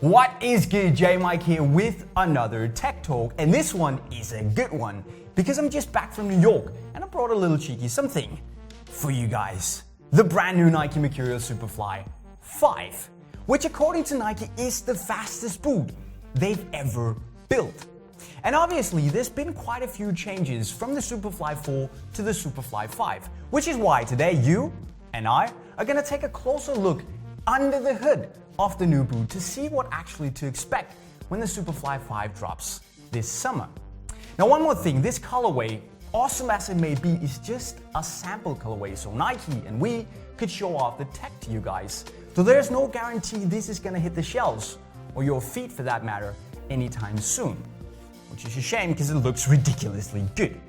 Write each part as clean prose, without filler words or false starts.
What is good? JayMike here with another tech talk, and this one is a good one because I'm just back from New York and I brought a little cheeky something for you guys. The brand new Nike Mercurial Superfly V, which according to Nike is the fastest boot they've ever built. And obviously there's been quite a few changes from the Superfly IV to the Superfly V, which is why today you and I are going to take a closer look under the hood of the new boot to see what actually to expect when the Superfly V drops this summer. Now one more thing, this colorway, awesome as it may be, is just a sample colorway, so Nike and we could show off the tech to you guys. So there's no guarantee this is gonna hit the shelves, or your feet for that matter, anytime soon. Which is a shame because it looks ridiculously good.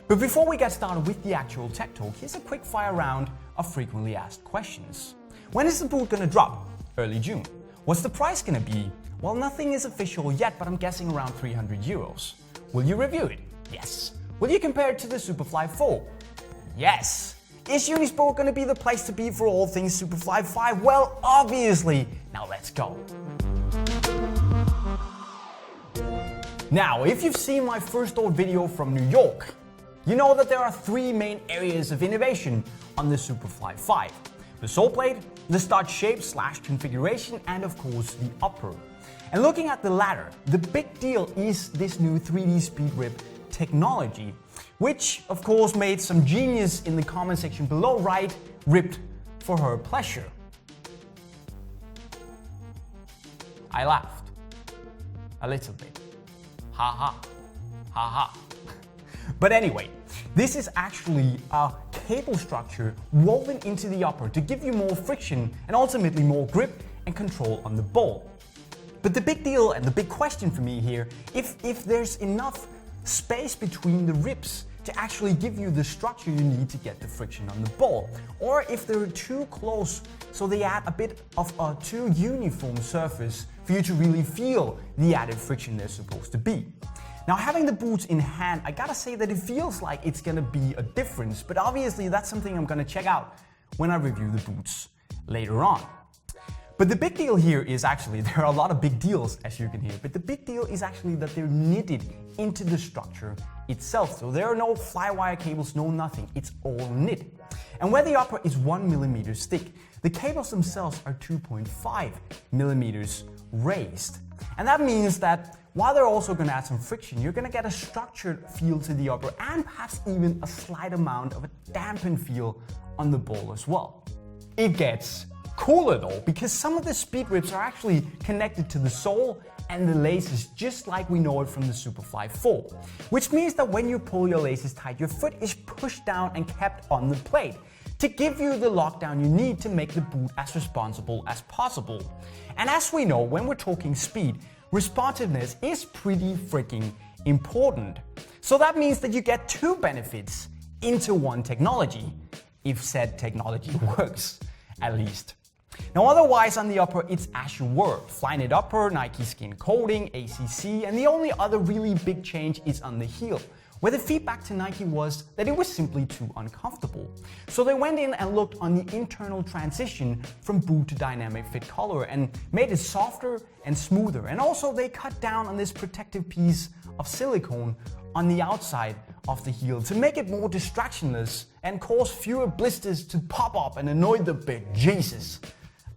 But before we get started with the actual tech talk, here's a quick fire round of frequently asked questions. When is the boot gonna drop? Early June. What's the price gonna be? Well, nothing is official yet, but I'm guessing around 300 euros. Will you review it? Yes. Will you compare it to the Superfly IV? Yes. Is Unisport gonna be the place to be for all things Superfly V? Well, obviously. Now let's go. Now, if you've seen my first thought video from New York, you know that there are three main areas of innovation on the Superfly V. The sole plate, the stud shape / configuration, and of course the upper. And looking at the latter, the big deal is this new 3D speed rip technology, which of course made some genius in the comment section below ripped for her pleasure. I laughed. A little bit. Ha ha. Ha ha. But anyway, this is actually a cable structure woven into the upper to give you more friction and ultimately more grip and control on the ball. But the big deal and the big question for me here, if there's enough space between the ribs to actually give you the structure you need to get the friction on the ball, or if they're too close so they add a bit of a too uniform surface for you to really feel the added friction they're supposed to be. Now, having the boots in hand, I gotta say that it feels like it's gonna be a difference, but obviously that's something I'm gonna check out when I review the boots later on. But the big deal here is actually, there are a lot of big deals as you can hear, but the big deal is actually that they're knitted into the structure itself. So there are no flywire cables, no nothing, it's all knit. And where the upper is 1 millimeter thick, the cables themselves are 2.5 millimeters raised. And that means that while they're also going to add some friction, you're going to get a structured feel to the upper and perhaps even a slight amount of a dampened feel on the ball as well. It gets cooler though, because some of the speed rips are actually connected to the sole and the laces just like we know it from the Superfly IV. Which means that when you pull your laces tight, your foot is pushed down and kept on the plate to give you the lockdown you need to make the boot as responsible as possible. And as we know, when we're talking speed, responsiveness is pretty freaking important. So that means that you get two benefits into one technology, if said technology works, at least. Now otherwise on the upper, it's as you were. Flyknit upper, Nike skin coating, ACC, and the only other really big change is on the heel, where the feedback to Nike was that it was simply too uncomfortable. So they went in and looked on the internal transition from boot to dynamic fit color and made it softer and smoother. And also they cut down on this protective piece of silicone on the outside of the heel to make it more distractionless and cause fewer blisters to pop up and annoy the big Jesus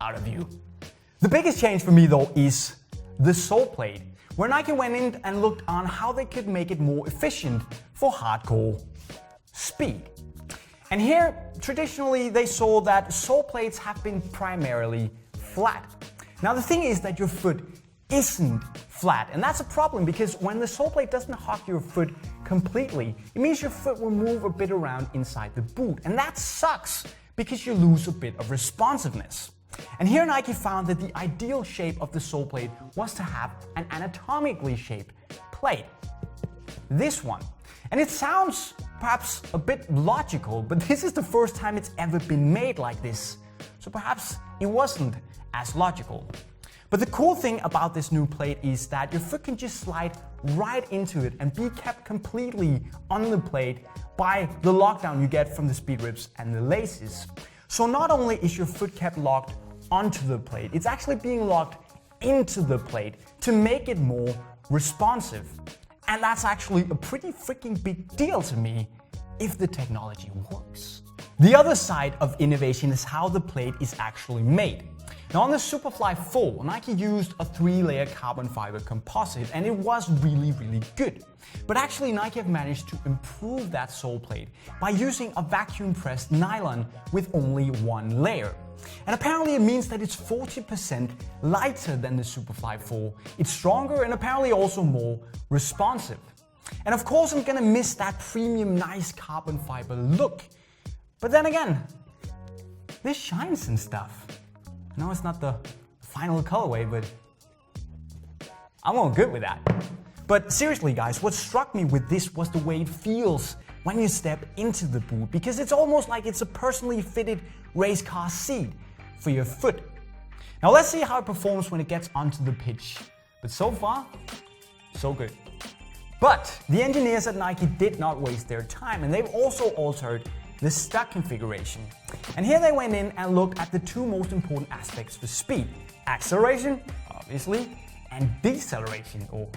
out of you. The biggest change for me though is the sole plate, where Nike went in and looked on how they could make it more efficient for hardcore speed. And here, traditionally, they saw that sole plates have been primarily flat. Now the thing is that your foot isn't flat, and that's a problem because when the sole plate doesn't hug your foot completely, it means your foot will move a bit around inside the boot, and that sucks because you lose a bit of responsiveness. And here Nike found that the ideal shape of the sole plate was to have an anatomically shaped plate. This one. And it sounds perhaps a bit logical, but this is the first time it's ever been made like this. So perhaps it wasn't as logical. But the cool thing about this new plate is that your foot can just slide right into it and be kept completely on the plate by the lockdown you get from the speed ribs and the laces. So not only is your foot kept locked onto the plate, it's actually being locked into the plate to make it more responsive. And that's actually a pretty freaking big deal to me if the technology works. The other side of innovation is how the plate is actually made. Now on the Superfly IV, Nike used a 3-layer carbon fiber composite and it was really good. But actually Nike have managed to improve that sole plate by using a vacuum pressed nylon with only 1 layer. And apparently it means that it's 40% lighter than the Superfly IV. It's stronger and apparently also more responsive. And of course I'm gonna miss that premium nice carbon fiber look. But then again, this shines and stuff. I know it's not the final colorway, but I'm all good with that. But seriously guys, what struck me with this was the way it feels when you step into the boot, because it's almost like it's a personally fitted race car seat for your foot. Now let's see how it performs when it gets onto the pitch. But so far, so good. But the engineers at Nike did not waste their time, and they've also altered the stock configuration. And here they went in and looked at the 2 most important aspects for speed: acceleration, obviously, and deceleration, or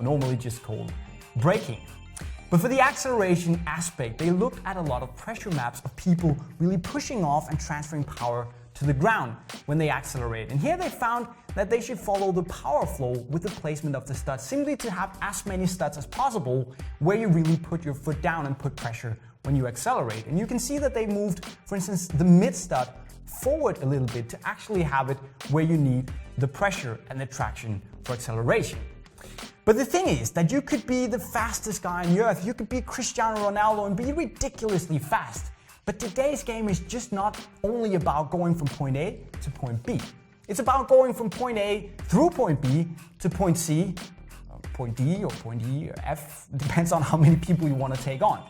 normally just called braking. But for the acceleration aspect, they looked at a lot of pressure maps of people really pushing off and transferring power to the ground when they accelerate. And here they found that they should follow the power flow with the placement of the studs, simply to have as many studs as possible where you really put your foot down and put pressure when you accelerate. And you can see that they moved, for instance, the mid stud forward a little bit to actually have it where you need the pressure and the traction for acceleration. But the thing is that you could be the fastest guy on the earth, you could be Cristiano Ronaldo and be ridiculously fast. But today's game is just not only about going from point A to point B. It's about going from point A through point B to point C, point D or point E or F, depends on how many people you want to take on.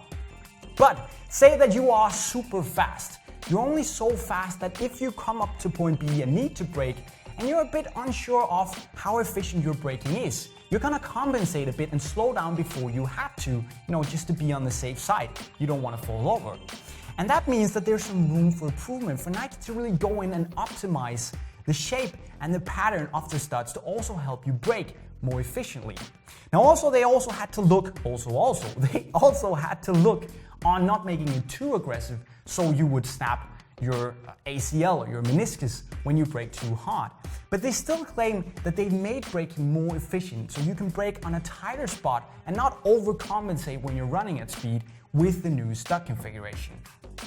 But say that you are super fast. You're only so fast that if you come up to point B and need to brake, and you're a bit unsure of how efficient your braking is, you're gonna compensate a bit and slow down before you have to, just to be on the safe side. You don't want to fall over. And that means that there's some room for improvement for Nike to really go in and optimize the shape and the pattern of the studs to also help you brake more efficiently. Now they also had to look on not making it too aggressive so you would snap your ACL or your meniscus when you brake too hard. But they still claim that they've made braking more efficient so you can brake on a tighter spot and not overcompensate when you're running at speed with the new stock configuration.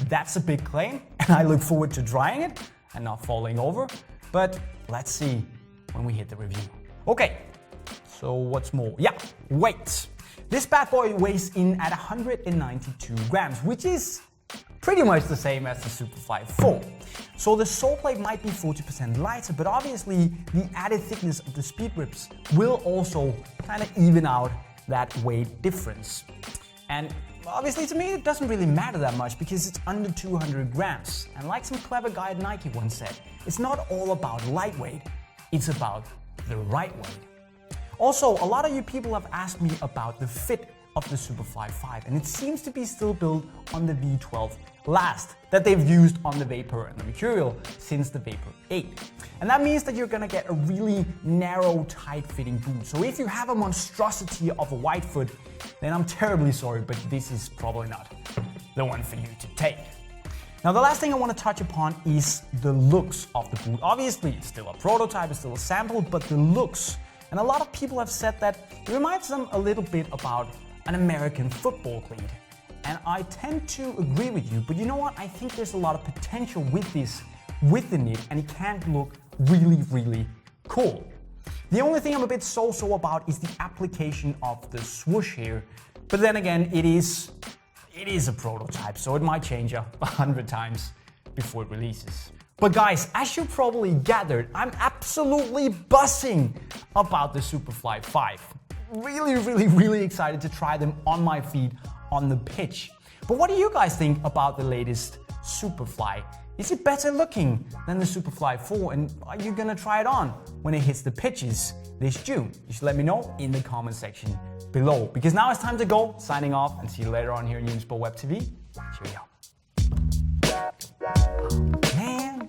That's a big claim, and I look forward to trying it and not falling over, but let's see when we hit the review. Okay, so what's more? Weight. This bad boy weighs in at 192 grams, which is pretty much the same as the Superfly IV. So the sole plate might be 40% lighter, but obviously the added thickness of the speed ribs will also kind of even out that weight difference. And obviously to me it doesn't really matter that much because it's under 200 grams. And like some clever guy at Nike once said, it's not all about lightweight, it's about the right weight. Also, a lot of you people have asked me about the fit of the Superfly V, and it seems to be still built on the V12 last that they've used on the Vapor and the Mercurial since the Vapor 8. And that means that you're gonna get a really narrow, tight-fitting boot. So if you have a monstrosity of a wide foot, then I'm terribly sorry, but this is probably not the one for you to take. Now the last thing I want to touch upon is the looks of the boot. Obviously it's still a prototype, it's still a sample, but the looks. And a lot of people have said that it reminds them a little bit about an American football cleat. And I tend to agree with you, but you know what? I think there's a lot of potential with this, with the knit, and it can look really, really cool. The only thing I'm a bit so-so about is the application of the swoosh here. But then again, it is a prototype, so it might change 100 times before it releases. But guys, as you probably gathered, I'm absolutely buzzing about the Superfly V. Really excited to try them on my feet on the pitch. But what do you guys think about the latest Superfly? Is it better looking than the Superfly IV? And are you gonna try it on when it hits the pitches this June? You should let me know in the comment section below. Because now it's time to go. Signing off and see you later on here in Unisport Web TV. Cheerio. Man.